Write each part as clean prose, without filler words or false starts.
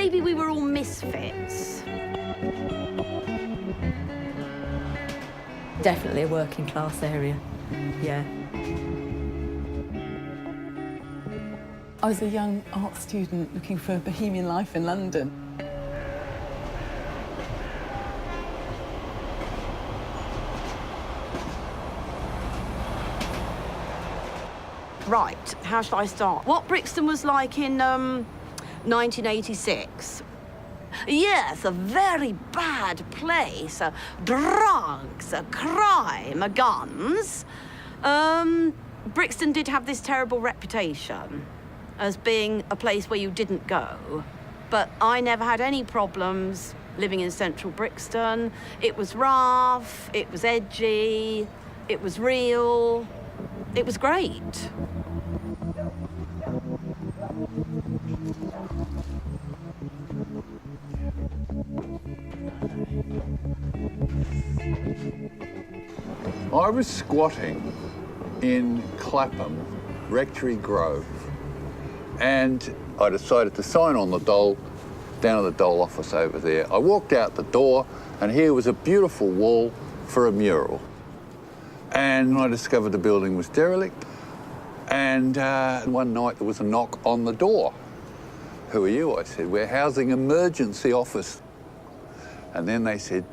maybe we were all misfits. Definitely a working class area, yeah. I was a young art student looking for bohemian life in London. Right, how shall I start? What Brixton was like in 1986? Yes, a very bad place. Drugs, crime, guns. Brixton did have this terrible reputation as being a place where you didn't go. But I never had any problems living in central Brixton. It was rough, it was edgy, it was real. It was great. I was squatting in Clapham, Rectory Grove, and I decided to sign on the dole down at the dole office over there. I walked out the door, and here was a beautiful wall for a mural. And I discovered the building was derelict. And one night there was a knock on the door. "Who are you?" I said, "We're housing emergency office." And then they said,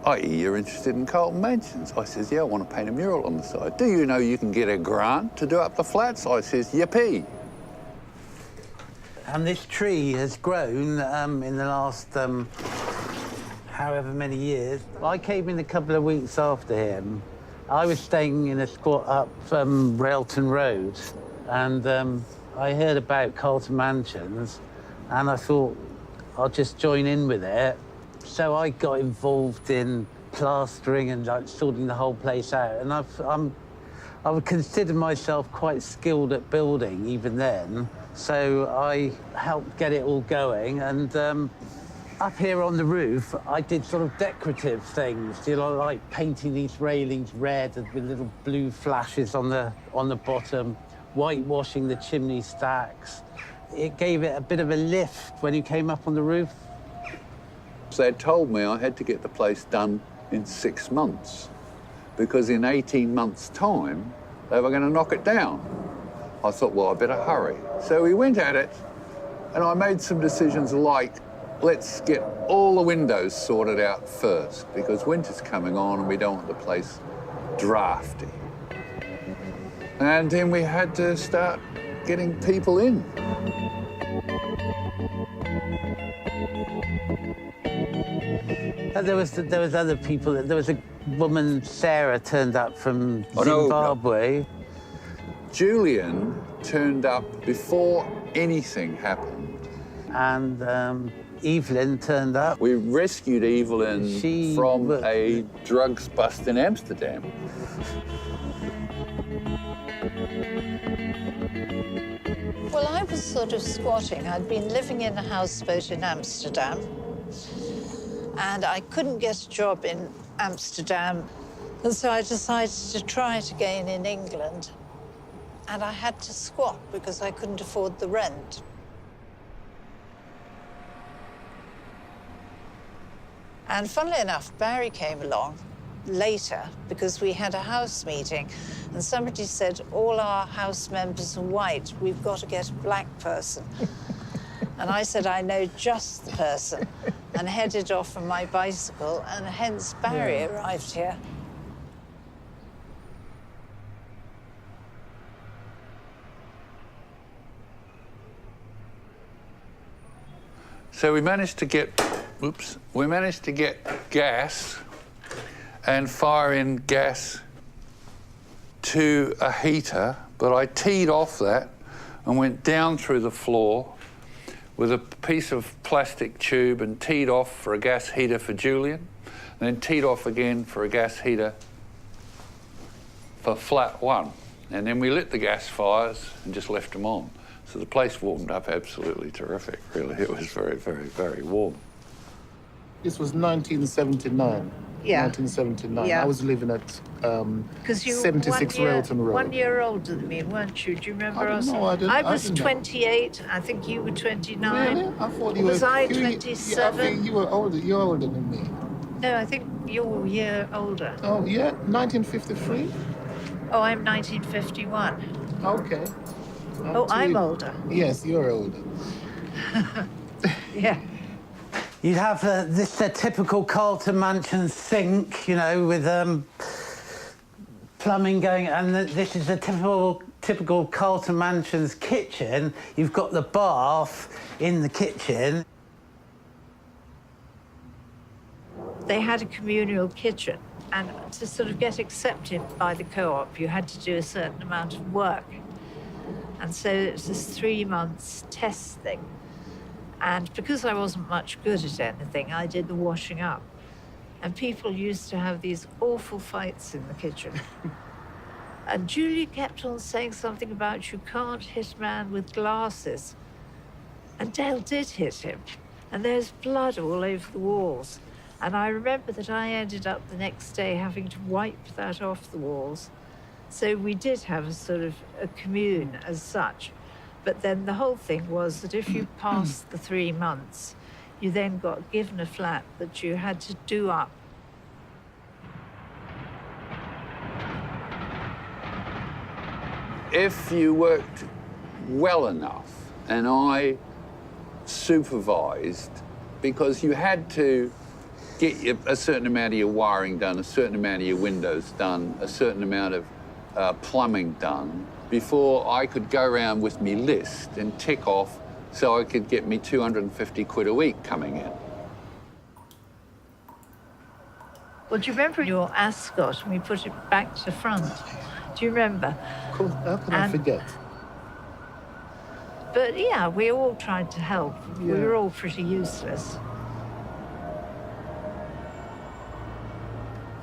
"I hear you're interested in Carlton Mansions." I says, "Yeah, I want to paint a mural on the side." "Do you know you can get a grant to do up the flats?" I says, "Yippee." And this tree has grown in the last however many years. I came in a couple of weeks after him. I was staying in a squat up Railton Road, and I heard about Carlton Mansions, and I thought I'll just join in with it. So I got involved in plastering and like sorting the whole place out, and I would consider myself quite skilled at building even then. So I helped get it all going, and up here on the roof, I did sort of decorative things, you know, like painting these railings red with little blue flashes on the bottom, whitewashing the chimney stacks. It gave it a bit of a lift when you came up on the roof. So they told me I had to get the place done in 6 months, because in 18 months' time, they were going to knock it down. I thought, well, I better hurry. So we went at it, and I made some decisions like, let's get all the windows sorted out first, because winter's coming on and we don't want the place drafty. And then we had to start getting people in. There was other people. There was a woman, Sarah, turned up from Zimbabwe. No. Julian turned up before anything happened. And Evelyn turned up. We rescued Evelyn from a drugs bust in Amsterdam. Well, I was sort of squatting. I'd been living in a houseboat in Amsterdam, and I couldn't get a job in Amsterdam, and so I decided to try it again in England. And I had to squat because I couldn't afford the rent. And funnily enough, Barry came along later because we had a house meeting, and somebody said, all our house members are white, we've got to get a black person. And I said, I know just the person, and headed off on my bicycle, and hence Barry arrived here. So we managed to get, gas and fire in gas to a heater, but I teed off that and went down through the floor with a piece of plastic tube and teed off for a gas heater for Julian, and then teed off again for a gas heater for flat one. And then we lit the gas fires and just left them on. So the place warmed up absolutely terrific, really. It was very, very, very warm. This was 1979. Yeah. 1979. Yeah. I was living at Because you 76 Railton Road. 1 year older than me, weren't you? Do you remember I don't us? know, I don't- I I was don't know. 28. I think you were 29. Really? I thought you Was were. I you- 27? Yeah, I think you were older. You're older than me. No, I think you're a year older. Oh yeah, 1953. Oh, I'm 1951. Okay. Oh, I'm older. Yes, you're older. Yeah. You'd have the typical Carlton mansion sink, you know, with plumbing going, and this is a typical Carlton mansion's kitchen. You've got the bath in the kitchen. They had a communal kitchen, and to sort of get accepted by the co-op, you had to do a certain amount of work. And so it was this 3 months test thing. And because I wasn't much good at anything, I did the washing up. And people used to have these awful fights in the kitchen. And Julie kept on saying something about you can't hit a man with glasses. And Dale did hit him. And there's blood all over the walls. And I remember that I ended up the next day having to wipe that off the walls. So we did have a sort of a commune as such. But then the whole thing was that if you passed the 3 months, you then got given a flat that you had to do up. If you worked well enough, and I supervised, because you had to get a certain amount of your wiring done, a certain amount of your windows done, a certain amount of plumbing done, before I could go around with me list and tick off so I could get me 250 quid a week coming in. Well, do you remember your ascot and we put it back to front? Do you remember? Cool. How can I forget? But yeah, we all tried to help. We were all pretty useless.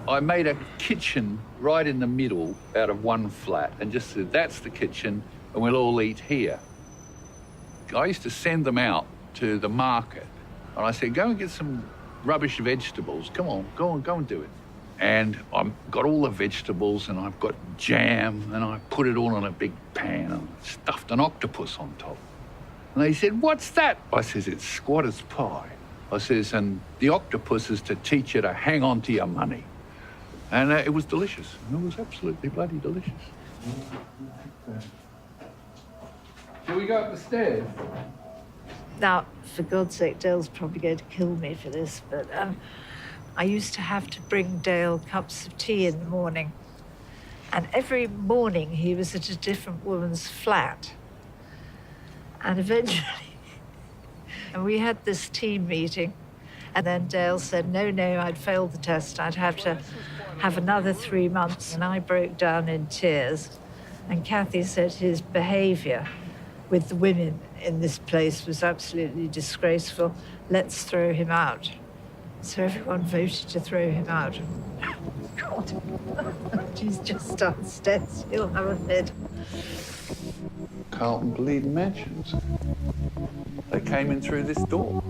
I made a kitchen right in the middle out of one flat and just said, that's the kitchen and we'll all eat here. I used to send them out to the market and I said, go and get some rubbish vegetables. Come on, go and do it. And I've got all the vegetables and I've got jam and I put it all in a big pan and stuffed an octopus on top. And they said, what's that? I says, it's squatter's pie. I says, and the octopus is to teach you to hang on to your money. And it was delicious. It was absolutely bloody delicious. Shall we go up the stairs? Now, for God's sake, Dale's probably going to kill me for this, but I used to have to bring Dale cups of tea in the morning. And every morning he was at a different woman's flat. And eventually, and we had this team meeting. And then Dale said, no, I'd failed the test. I'd have to have another 3 months. And I broke down in tears. And Kathy said his behavior with the women in this place was absolutely disgraceful. Let's throw him out. So everyone voted to throw him out. God, he's just downstairs. He'll have a fit. Carlton Bleeding Mansions. They came in through this door.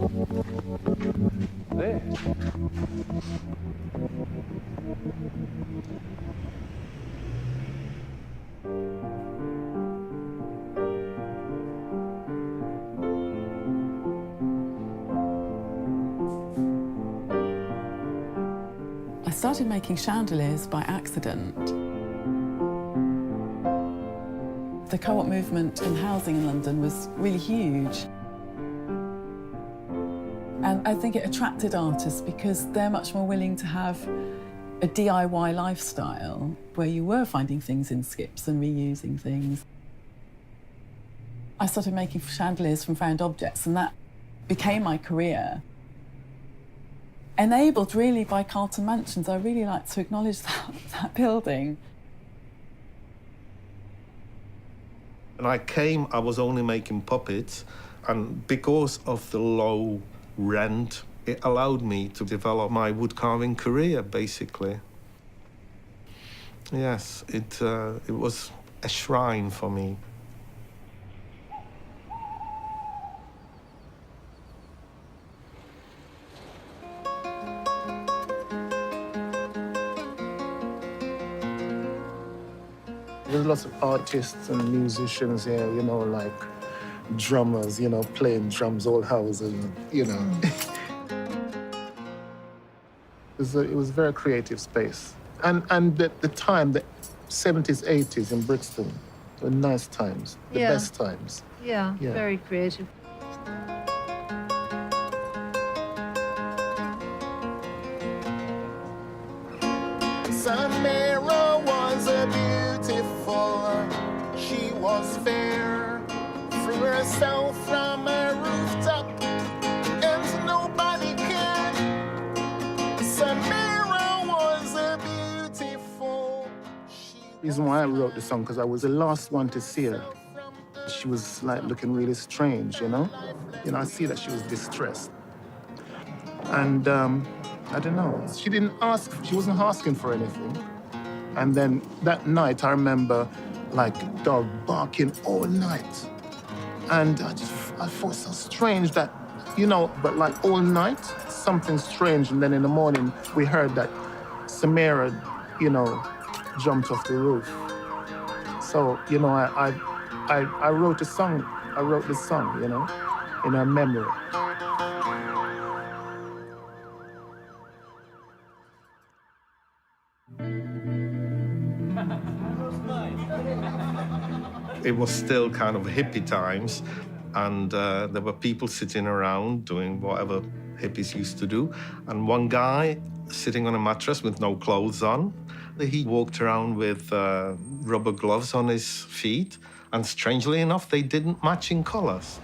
There. I started making chandeliers by accident. The co-op movement in housing in London was really huge. And I think it attracted artists because they're much more willing to have a DIY lifestyle where you were finding things in skips and reusing things. I started making chandeliers from found objects, and that became my career. Enabled really by Carlton Mansions. I really like to acknowledge that building. When I came, I was only making puppets, and because of the low rent, it allowed me to develop my wood carving career, basically. Yes, it was a shrine for me. There's lots of artists and musicians here, you know, like drummers, you know, playing drums all house and, you know. It was a very creative space. And the time, the 70s, 80s in Brixton, were nice times, the best times. Yeah, very creative. Samira was a beautiful, she was fair, threw herself from a rooftop, and nobody cared. Samira was a beautiful. The reason why I wrote the song, because I was the last one to see her. She was like looking really strange, you know? I see that she was distressed. And I don't know, she wasn't asking for anything. And then that night, I remember like dog barking all night. And I felt so strange that, you know, but like all night, something strange. And then in the morning, we heard that Samira, you know, jumped off the roof. So, you know, I wrote a song. I wrote this song, you know, in her memory. It was still kind of hippie times, and there were people sitting around doing whatever hippies used to do. And one guy sitting on a mattress with no clothes on, he walked around with rubber gloves on his feet, and strangely enough, they didn't match in colors.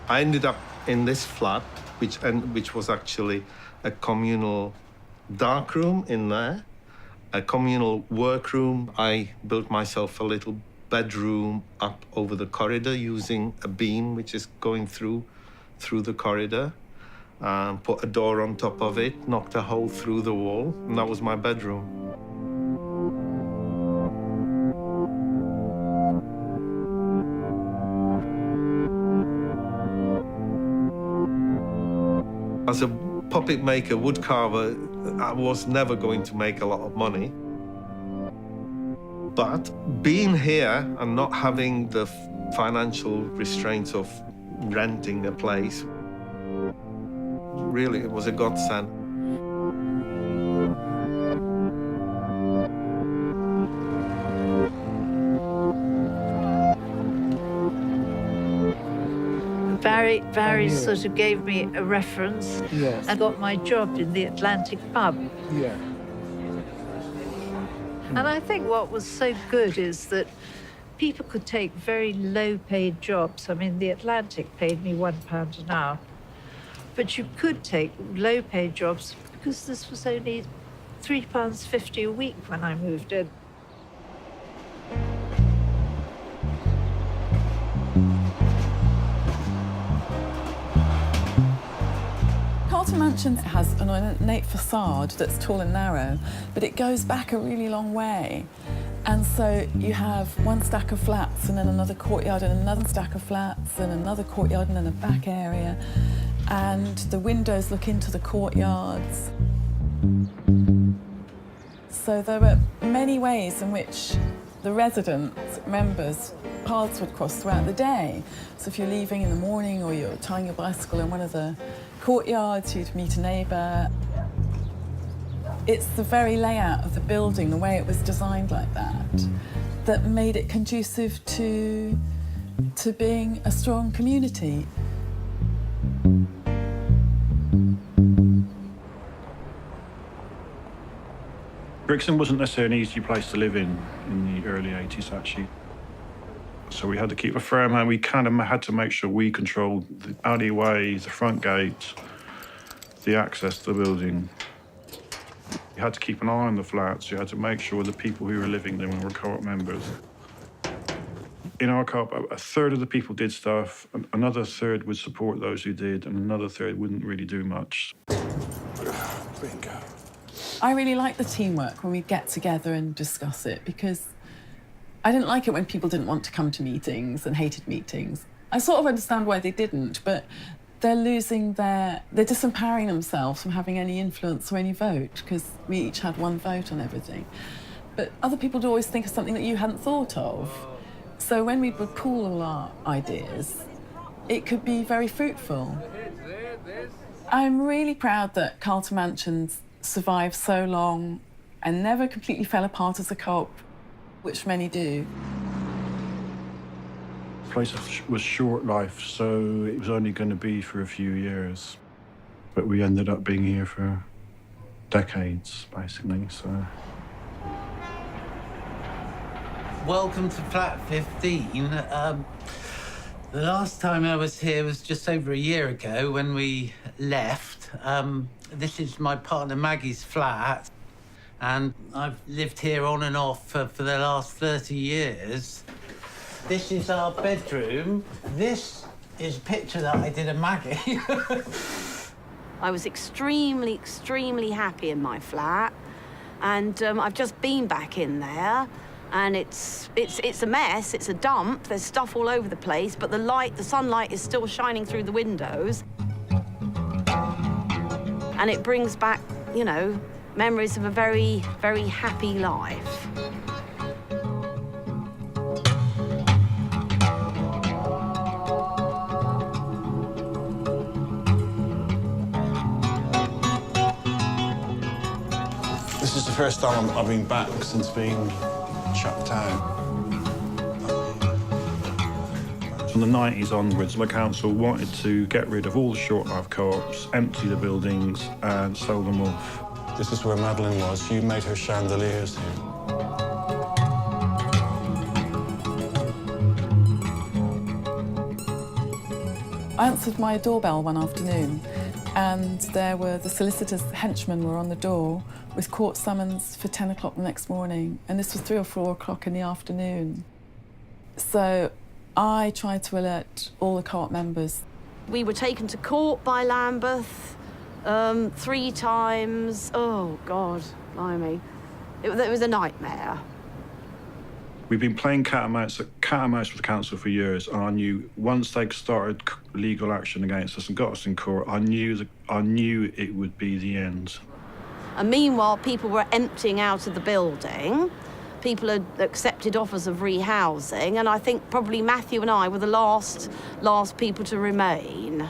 I ended up in this flat, which was actually a communal darkroom in there. A communal workroom. I built myself a little bedroom up over the corridor using a beam which is going through the corridor. Put a door on top of it, knocked a hole through the wall, and that was my bedroom. As a puppet maker, wood carver, I was never going to make a lot of money. But being here and not having the financial restraints of renting a place, really, it was a godsend. Barry sort of gave me a reference. Yes. I got my job in the Atlantic pub. Yeah. And I think what was so good is that people could take very low-paid jobs. I mean, the Atlantic paid me £1 an hour. But you could take low-paid jobs because this was only £3.50 a week when I moved in. Carlton Mansion has an ornate facade that's tall and narrow, but it goes back a really long way. And so you have one stack of flats and then another courtyard and another stack of flats and another courtyard and then a back area. And the windows look into the courtyards. So there were many ways in which the resident members' paths would cross throughout the day. So if you're leaving in the morning or you're tying your bicycle in one of the courtyards, you'd meet a neighbour. It's the very layout of the building, the way it was designed like that, that made it conducive to being a strong community. Brixton wasn't necessarily an easy place to live in the early 80s, actually. So we had to keep a firm hand. We kind of had to make sure we controlled the alleyways, the front gates, the access to the building. You had to keep an eye on the flats. You had to make sure the people who were living there were co-op members. In our co-op, a third of the people did stuff, another third would support those who did, and another third wouldn't really do much. Bingo. I really like the teamwork when we get together and discuss it, because I didn't like it when people didn't want to come to meetings and hated meetings. I sort of understand why they didn't, but they're disempowering themselves from having any influence or any vote, because we each had one vote on everything. But other people would always think of something that you hadn't thought of. So when we would pool all our ideas, it could be very fruitful. I'm really proud that Carlton Mansions survived so long and never completely fell apart as a co-op, which many do. The place was short life, so it was only going to be for a few years. But we ended up being here for decades, basically, so. Welcome to flat 15. The last time I was here was just over a year ago when we left. This is my partner Maggie's flat, and I've lived here on and off for the last 30 years. This is our bedroom. This is a picture that I did of Maggie. I was extremely, extremely happy in my flat, and I've just been back in there, and it's a mess. It's a dump. There's stuff all over the place, but the sunlight is still shining through the windows, and it brings back, you know, memories of a very, very happy life. This is the first time I've been back since being shut down. From the 90s onwards, the council wanted to get rid of all the short-life co-ops, empty the buildings and sell them off. This is where Madeline was. You made her chandeliers here. I answered my doorbell one afternoon, and there were the solicitors' henchmen were on the door with court summons for 10 o'clock the next morning, and this was 3 or 4 o'clock in the afternoon. So I tried to alert all the co-op members. We were taken to court by Lambeth 3 times. Oh, God, blimey. It was a nightmare. We've been playing cat and mouse with the council for years, and I knew once they started legal action against us and got us in court, I knew it would be the end. And meanwhile, people were emptying out of the building. People had accepted offers of rehousing, and I think probably Matthew and I were the last people to remain.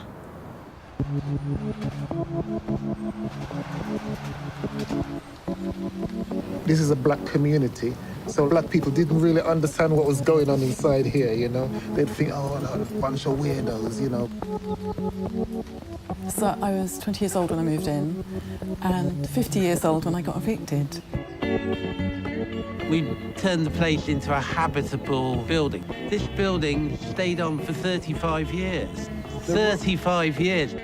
This is a black community, so black people didn't really understand what was going on inside here, you know. They'd think, oh, a bunch of weirdos, you know. So I was 20 years old when I moved in, and 50 years old when I got evicted. We turned the place into a habitable building. This building stayed on for 35 years. 35 years.